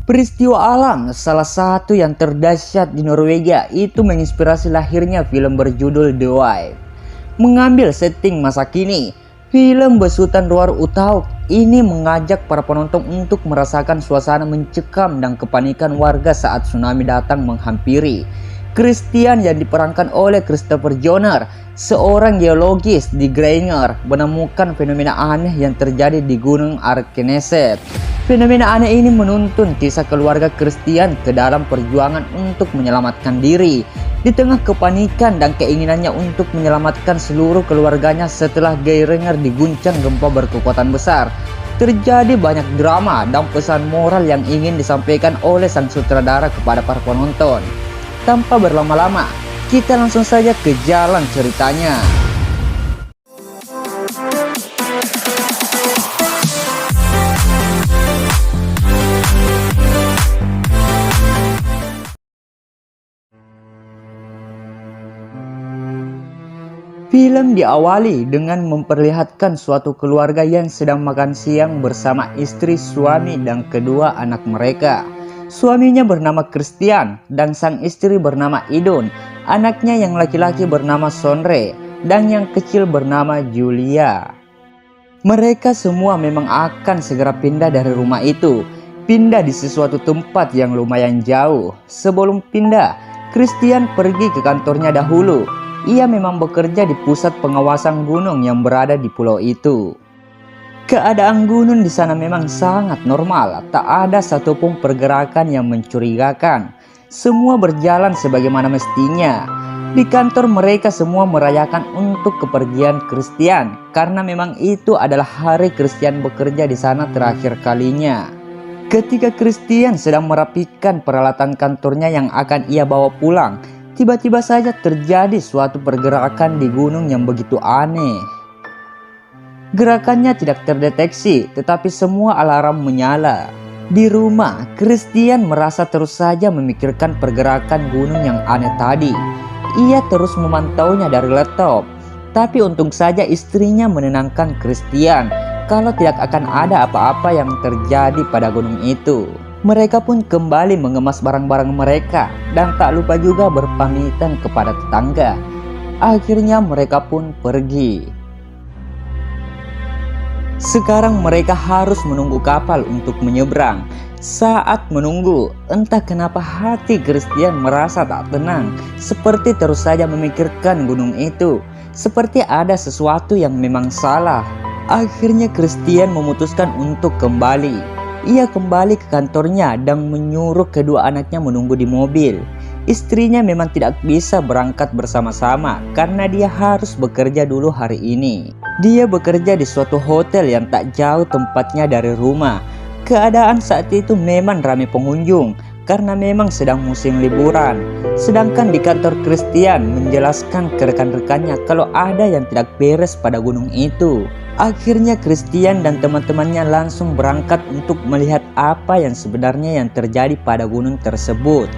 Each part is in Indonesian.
Peristiwa alam salah satu yang terdahsyat di Norwegia itu menginspirasi lahirnya film berjudul The Wife. Mengambil setting masa kini, film besutan luar Utahuk ini mengajak para penonton untuk merasakan suasana mencekam dan kepanikan warga saat tsunami datang menghampiri. Christian yang diperankan oleh Christopher Joner, seorang geologis di Grainger, menemukan fenomena aneh yang terjadi di Gunung Arkeneset. Fenomena aneh ini menuntun kisah keluarga Christian ke dalam perjuangan untuk menyelamatkan diri. Di tengah kepanikan dan keinginannya untuk menyelamatkan seluruh keluarganya setelah Grainger diguncang gempa berkekuatan besar, terjadi banyak drama dan pesan moral yang ingin disampaikan oleh sang sutradara kepada para penonton. Tanpa berlama-lama, kita langsung saja ke jalan ceritanya. Film diawali dengan memperlihatkan suatu keluarga yang sedang makan siang bersama istri, suami, dan kedua anak mereka. Suaminya bernama Christian dan sang istri bernama Idun. Anaknya yang laki-laki bernama Sondre dan yang kecil bernama Julia. Mereka semua memang akan segera pindah dari rumah itu. Pindah di sesuatu tempat yang lumayan jauh. Sebelum pindah, Christian pergi ke kantornya dahulu. Ia memang bekerja di pusat pengawasan gunung yang berada di pulau itu. Keadaan gunung di sana memang sangat normal, tak ada satupun pergerakan yang mencurigakan. Semua berjalan sebagaimana mestinya. Di kantor mereka semua merayakan untuk kepergian Christian, karena memang itu adalah hari Christian bekerja di sana terakhir kalinya. Ketika Christian sedang merapikan peralatan kantornya yang akan ia bawa pulang, tiba-tiba saja terjadi suatu pergerakan di gunung yang begitu aneh. Gerakannya tidak terdeteksi, tetapi semua alarm menyala. Di rumah, Christian merasa terus saja memikirkan pergerakan gunung yang aneh tadi. Ia terus memantaunya dari laptop. Tapi untung saja istrinya menenangkan Christian kalau tidak akan ada apa-apa yang terjadi pada gunung itu. Mereka pun kembali mengemas barang-barang mereka dan tak lupa juga berpamitan kepada tetangga. Akhirnya mereka pun pergi. Sekarang mereka harus menunggu kapal untuk menyeberang. Saat menunggu, entah kenapa hati Christian merasa tak tenang, seperti terus saja memikirkan gunung itu, seperti ada sesuatu yang memang salah. Akhirnya Christian memutuskan untuk kembali. Ia kembali ke kantornya dan menyuruh kedua anaknya menunggu di mobil. Istrinya memang tidak bisa berangkat bersama-sama karena dia harus bekerja dulu hari ini. Dia bekerja di suatu hotel yang tak jauh tempatnya dari rumah. Keadaan saat itu memang ramai pengunjung karena memang sedang musim liburan. Sedangkan di kantor Christian menjelaskan ke rekan-rekannya kalau ada yang tidak beres pada gunung itu. Akhirnya Christian dan teman-temannya langsung berangkat untuk melihat apa yang sebenarnya yang terjadi pada gunung tersebut.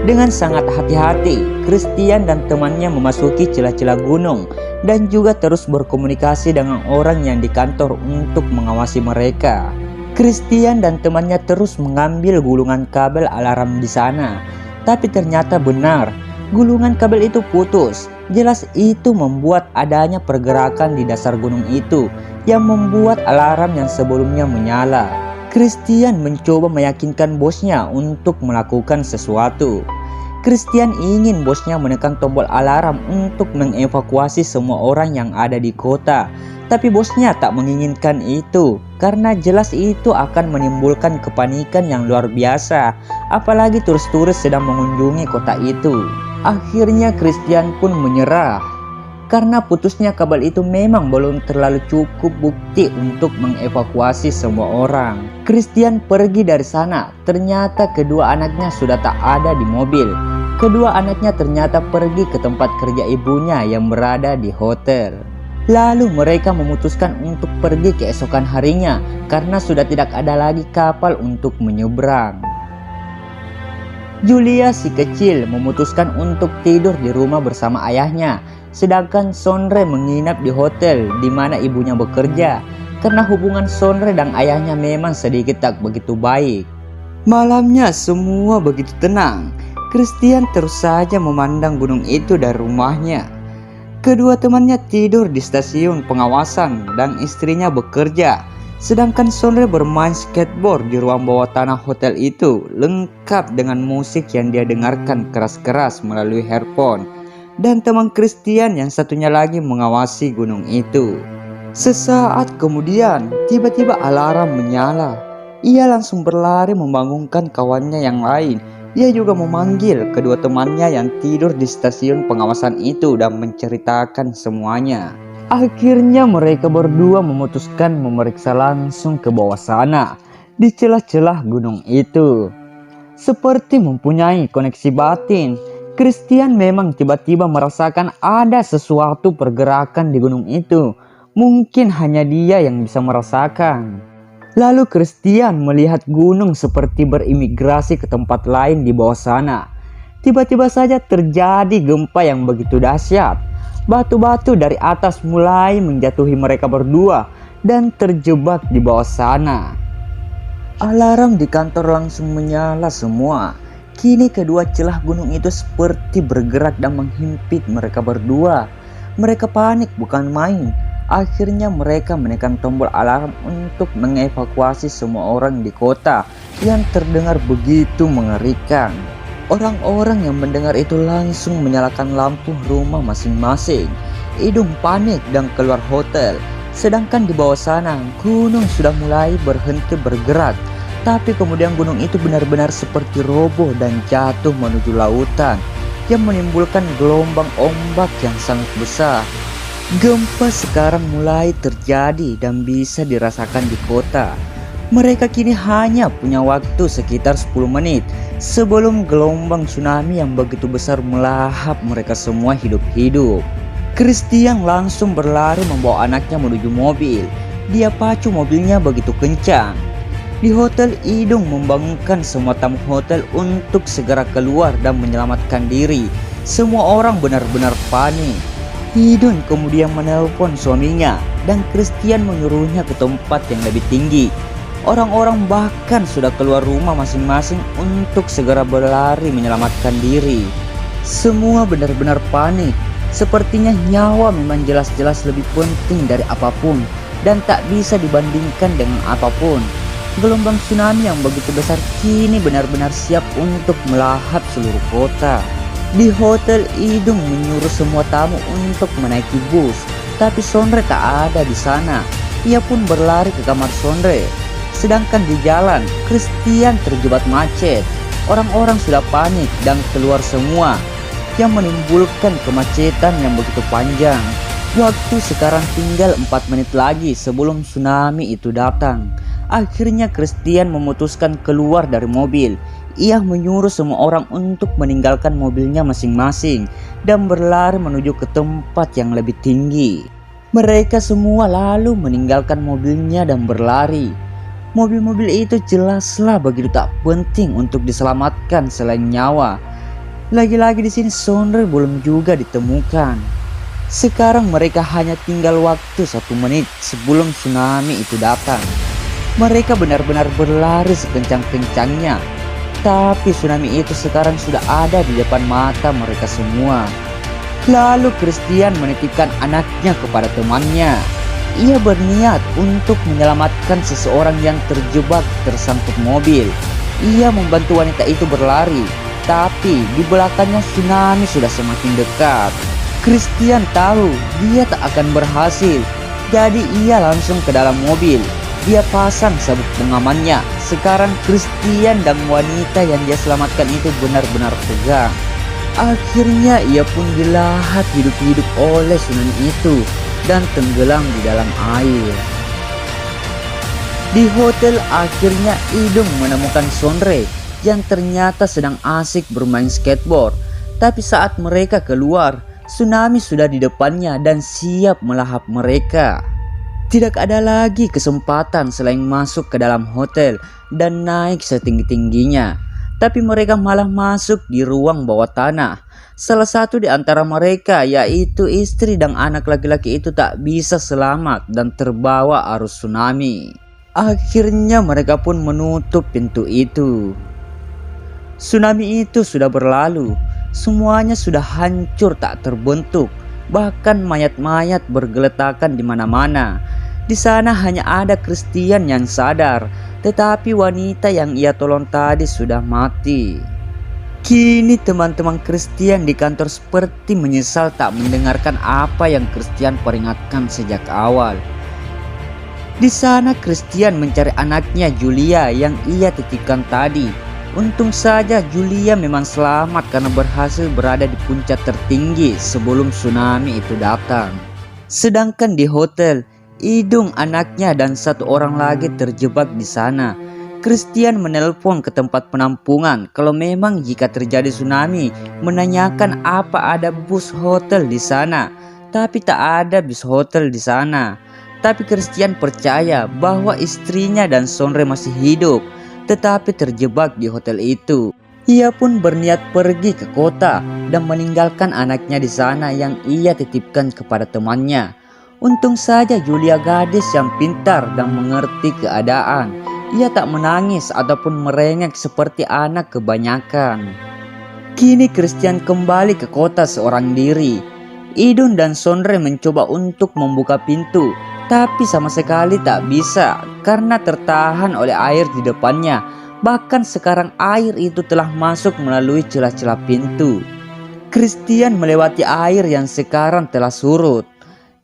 Dengan sangat hati-hati, Christian dan temannya memasuki celah-celah gunung dan juga terus berkomunikasi dengan orang yang di kantor untuk mengawasi mereka. Christian dan temannya terus mengambil gulungan kabel alarm di sana, tapi ternyata benar, gulungan kabel itu putus. Jelas itu membuat adanya pergerakan di dasar gunung itu yang membuat alarm yang sebelumnya menyala. Christian mencoba meyakinkan bosnya untuk melakukan sesuatu. Christian ingin bosnya menekan tombol alarm untuk mengevakuasi semua orang yang ada di kota. Tapi bosnya tak menginginkan itu karena jelas itu akan menimbulkan kepanikan yang luar biasa, apalagi turis-turis sedang mengunjungi kota itu. Akhirnya Christian pun menyerah karena putusnya kabel itu memang belum terlalu cukup bukti untuk mengevakuasi semua orang. Christian pergi dari sana, ternyata kedua anaknya sudah tak ada di mobil. Kedua anaknya ternyata pergi ke tempat kerja ibunya yang berada di hotel. Lalu mereka memutuskan untuk pergi keesokan harinya karena sudah tidak ada lagi kapal untuk menyeberang. Julia si kecil memutuskan untuk tidur di rumah bersama ayahnya, sedangkan Sondre menginap di hotel di mana ibunya bekerja karena hubungan Sondre dan ayahnya memang sedikit tak begitu baik. Malamnya semua begitu tenang. Christian terus saja memandang gunung itu dari rumahnya. Kedua temannya tidur di stasiun pengawasan dan istrinya bekerja. Sedangkan Sondre bermain skateboard di ruang bawah tanah hotel itu, lengkap dengan musik yang dia dengarkan keras-keras melalui earphone. Dan teman Christian yang satunya lagi mengawasi gunung itu. Sesaat kemudian, tiba-tiba alarm menyala. Ia langsung berlari membangunkan kawannya yang lain. Ia juga memanggil kedua temannya yang tidur di stasiun pengawasan itu dan menceritakan semuanya. Akhirnya mereka berdua memutuskan memeriksa langsung ke bawah sana, di celah-celah gunung itu. Seperti mempunyai koneksi batin, Christian memang tiba-tiba merasakan ada sesuatu pergerakan di gunung itu. Mungkin hanya dia yang bisa merasakan. Lalu Christian melihat gunung seperti berimigrasi ke tempat lain di bawah sana. Tiba-tiba saja terjadi gempa yang begitu dahsyat. Batu-batu dari atas mulai menjatuhi mereka berdua dan terjebak di bawah sana. Alarm di kantor langsung menyala semua. Kini kedua celah gunung itu seperti bergerak dan menghimpit mereka berdua. Mereka panik bukan main. Akhirnya mereka menekan tombol alarm untuk mengevakuasi semua orang di kota yang terdengar begitu mengerikan. Orang-orang yang mendengar itu langsung menyalakan lampu rumah masing-masing. Idung panik dan keluar hotel. Sedangkan di bawah sana gunung sudah mulai berhenti bergerak. Tapi kemudian gunung itu benar-benar seperti roboh dan jatuh menuju lautan yang menimbulkan gelombang ombak yang sangat besar. Gempa sekarang mulai terjadi dan bisa dirasakan di kota. Mereka kini hanya punya waktu sekitar 10 menit sebelum gelombang tsunami yang begitu besar melahap mereka semua hidup-hidup. Christian langsung berlari membawa anaknya menuju mobil. Dia pacu mobilnya begitu kencang. Di hotel, Idung membangunkan semua tamu hotel untuk segera keluar dan menyelamatkan diri. Semua orang benar-benar panik. Idun kemudian menelpon suaminya dan Christian menyuruhnya ke tempat yang lebih tinggi. Orang-orang bahkan sudah keluar rumah masing-masing untuk segera berlari menyelamatkan diri. Semua benar-benar panik. Sepertinya nyawa memang jelas-jelas lebih penting dari apapun dan tak bisa dibandingkan dengan apapun. Gelombang tsunami yang begitu besar kini benar-benar siap untuk melahap seluruh kota. Di hotel, Idung menyuruh semua tamu untuk menaiki bus, tapi Sondre tak ada di sana. Ia pun berlari ke kamar Sondre. Sedangkan di jalan, Christian terjebak macet. Orang-orang sudah panik dan keluar semua, yang menimbulkan kemacetan yang begitu panjang. Waktu sekarang tinggal 4 menit lagi sebelum tsunami itu datang. Akhirnya Christian memutuskan keluar dari mobil. Ia menyuruh semua orang untuk meninggalkan mobilnya masing-masing dan berlari menuju ke tempat yang lebih tinggi. Mereka semua lalu meninggalkan mobilnya dan berlari. Mobil-mobil itu jelaslah begitu tak penting untuk diselamatkan selain nyawa. Lagi-lagi di sini Sondre belum juga ditemukan. Sekarang mereka hanya tinggal waktu 1 menit sebelum tsunami itu datang. Mereka benar-benar berlari sekencang-kencangnya. Tapi tsunami itu sekarang sudah ada di depan mata mereka semua. Lalu Christian menitipkan anaknya kepada temannya. Ia berniat untuk menyelamatkan seseorang yang terjebak tersangkut mobil. Ia membantu wanita itu berlari, tapi di belakangnya tsunami sudah semakin dekat. Christian tahu dia tak akan berhasil, jadi ia langsung ke dalam mobil. Dia pasang sabuk pengamannya. Sekarang Christian dan wanita yang dia selamatkan itu benar-benar tegang. Akhirnya ia pun dilahap hidup-hidup oleh tsunami itu dan tenggelam di dalam air. Di hotel akhirnya Idung menemukan Sondre yang ternyata sedang asik bermain skateboard. Tapi saat mereka keluar, tsunami sudah di depannya dan siap melahap mereka. Tidak ada lagi kesempatan selain masuk ke dalam hotel dan naik setinggi-tingginya. Tapi mereka malah masuk di ruang bawah tanah. Salah satu di antara mereka, yaitu istri dan anak laki-laki itu, tak bisa selamat dan terbawa arus tsunami. Akhirnya mereka pun menutup pintu itu. Tsunami itu sudah berlalu, semuanya sudah hancur tak terbentuk, bahkan mayat-mayat bergeletakan di mana-mana. Di sana hanya ada Christian yang sadar, tetapi wanita yang ia tolong tadi sudah mati. Kini teman-teman Christian di kantor seperti menyesal tak mendengarkan apa yang Christian peringatkan sejak awal. Di sana Christian mencari anaknya Julia yang ia titipkan tadi. Untung saja Julia memang selamat karena berhasil berada di puncak tertinggi sebelum tsunami itu datang. Sedangkan di hotel, Idung anaknya dan satu orang lagi terjebak di sana. Christian menelpon ke tempat penampungan kalau memang jika terjadi tsunami, menanyakan apa ada bus hotel di sana. Tapi tak ada bus hotel di sana. Tapi Christian percaya bahwa istrinya dan Sonra masih hidup, tetapi terjebak di hotel itu. Ia pun berniat pergi ke kota dan meninggalkan anaknya di sana yang ia titipkan kepada temannya. Untung saja Julia gadis yang pintar dan mengerti keadaan. Ia tak menangis ataupun merengek seperti anak kebanyakan. Kini Christian kembali ke kota seorang diri. Idun dan Sonra mencoba untuk membuka pintu, tapi sama sekali tak bisa karena tertahan oleh air di depannya. Bahkan sekarang air itu telah masuk melalui celah-celah pintu. Christian melewati air yang sekarang telah surut.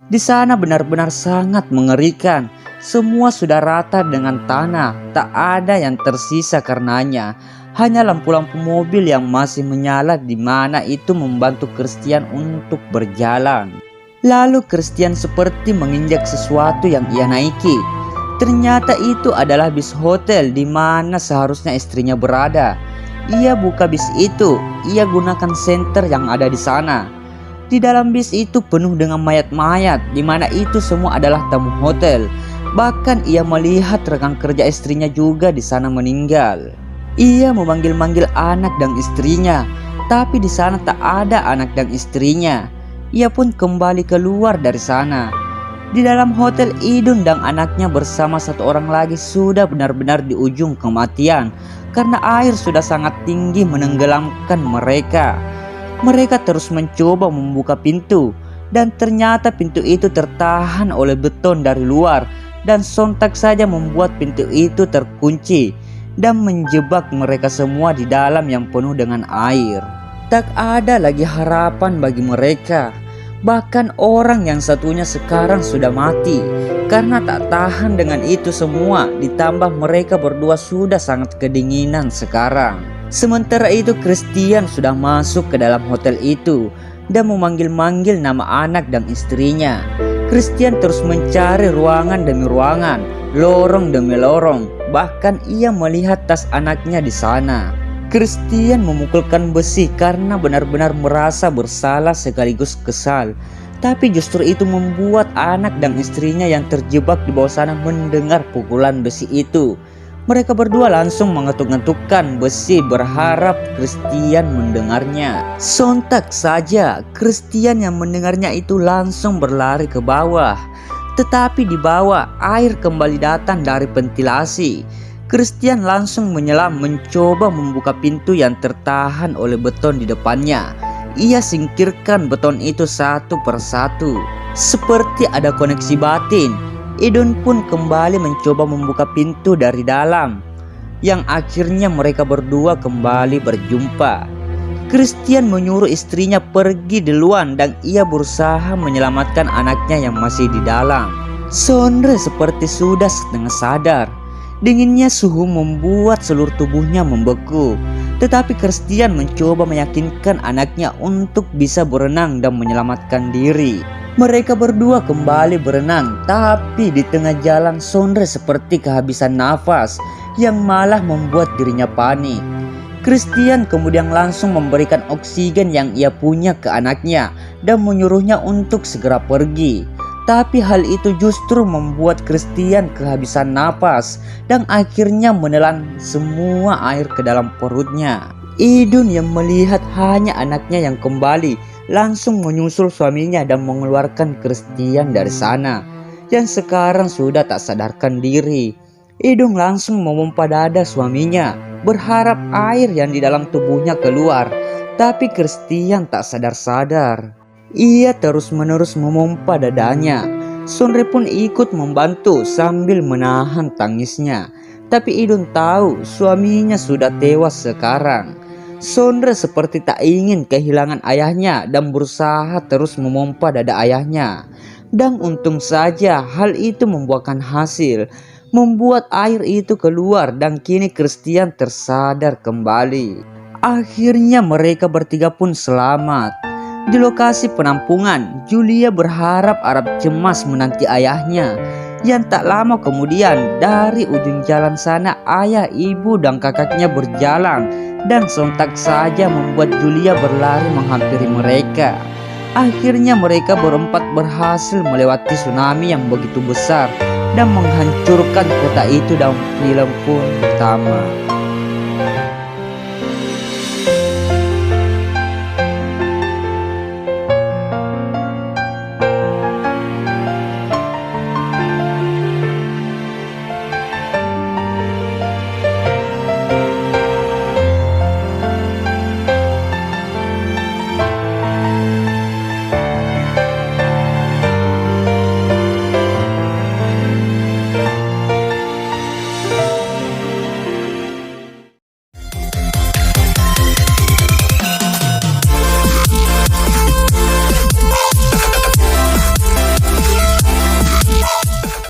Di sana benar-benar sangat mengerikan. Semua sudah rata dengan tanah, tak ada yang tersisa karenanya. Hanya lampu-lampu mobil yang masih menyala di mana itu membantu Christian untuk berjalan. Lalu Christian seperti menginjak sesuatu yang ia naiki. Ternyata itu adalah bis hotel di mana seharusnya istrinya berada. Ia buka bis itu, ia gunakan senter yang ada di sana. Di dalam bis itu penuh dengan mayat-mayat, di mana itu semua adalah tamu hotel. Bahkan ia melihat rekan kerja istrinya juga di sana meninggal. Ia memanggil-manggil anak dan istrinya, tapi di sana tak ada anak dan istrinya. Ia pun kembali keluar dari sana. Di dalam hotel, Idun dan anaknya bersama satu orang lagi sudah benar-benar di ujung kematian karena air sudah sangat tinggi menenggelamkan mereka. Mereka terus mencoba membuka pintu dan ternyata pintu itu tertahan oleh beton dari luar dan sontak saja membuat pintu itu terkunci dan menjebak mereka semua di dalam yang penuh dengan air. Tak ada lagi harapan bagi mereka. Bahkan orang yang satunya sekarang sudah mati karena tak tahan dengan itu semua, ditambah mereka berdua sudah sangat kedinginan sekarang. Sementara itu Christian sudah masuk ke dalam hotel itu dan memanggil-manggil nama anak dan istrinya. Christian terus mencari ruangan demi ruangan, lorong demi lorong. Bahkan ia melihat tas anaknya di sana. Christian memukulkan besi karena benar-benar merasa bersalah sekaligus kesal. Tapi justru itu membuat anak dan istrinya yang terjebak di bawah sana mendengar pukulan besi itu. Mereka berdua langsung mengetuk-ngetukkan besi berharap Christian mendengarnya. Sontak saja Christian yang mendengarnya itu langsung berlari ke bawah. Tetapi di bawah air kembali datang dari ventilasi. Christian langsung menyelam mencoba membuka pintu yang tertahan oleh beton di depannya. Ia singkirkan beton itu satu persatu. Seperti ada koneksi batin, Idun pun kembali mencoba membuka pintu dari dalam. Yang akhirnya mereka berdua kembali berjumpa. Christian menyuruh istrinya pergi duluan dan ia berusaha menyelamatkan anaknya yang masih di dalam. Sonra seperti sudah setengah sadar. Dinginnya suhu membuat seluruh tubuhnya membeku. Tetapi Christian mencoba meyakinkan anaknya untuk bisa berenang dan menyelamatkan diri. Mereka berdua kembali berenang, tapi di tengah jalan Sonra seperti kehabisan nafas yang malah membuat dirinya panik. Christian kemudian langsung memberikan oksigen yang ia punya ke anaknya dan menyuruhnya untuk segera pergi. Tapi hal itu justru membuat Christian kehabisan napas dan akhirnya menelan semua air ke dalam perutnya. Idun yang melihat hanya anaknya yang kembali langsung menyusul suaminya dan mengeluarkan Christian dari sana yang sekarang sudah tak sadarkan diri. Idung langsung memompa dada suaminya, berharap air yang di dalam tubuhnya keluar. Tapi Christian tak sadar-sadar. Ia terus-menerus memompa dadanya. Sondre pun ikut membantu sambil menahan tangisnya. Tapi Idun tahu suaminya sudah tewas sekarang. Sondre seperti tak ingin kehilangan ayahnya dan berusaha terus memompa dada ayahnya. Dan untung saja hal itu membuahkan hasil, membuat air itu keluar dan kini Christian tersadar kembali. Akhirnya mereka bertiga pun selamat. Di lokasi penampungan, Julia berharap Arab cemas menanti ayahnya. Yang tak lama kemudian dari ujung jalan sana ayah, ibu dan kakaknya berjalan dan sontak saja membuat Julia berlari menghampiri mereka. Akhirnya mereka berempat berhasil melewati tsunami yang begitu besar dan menghancurkan kota itu dan film pun tamat.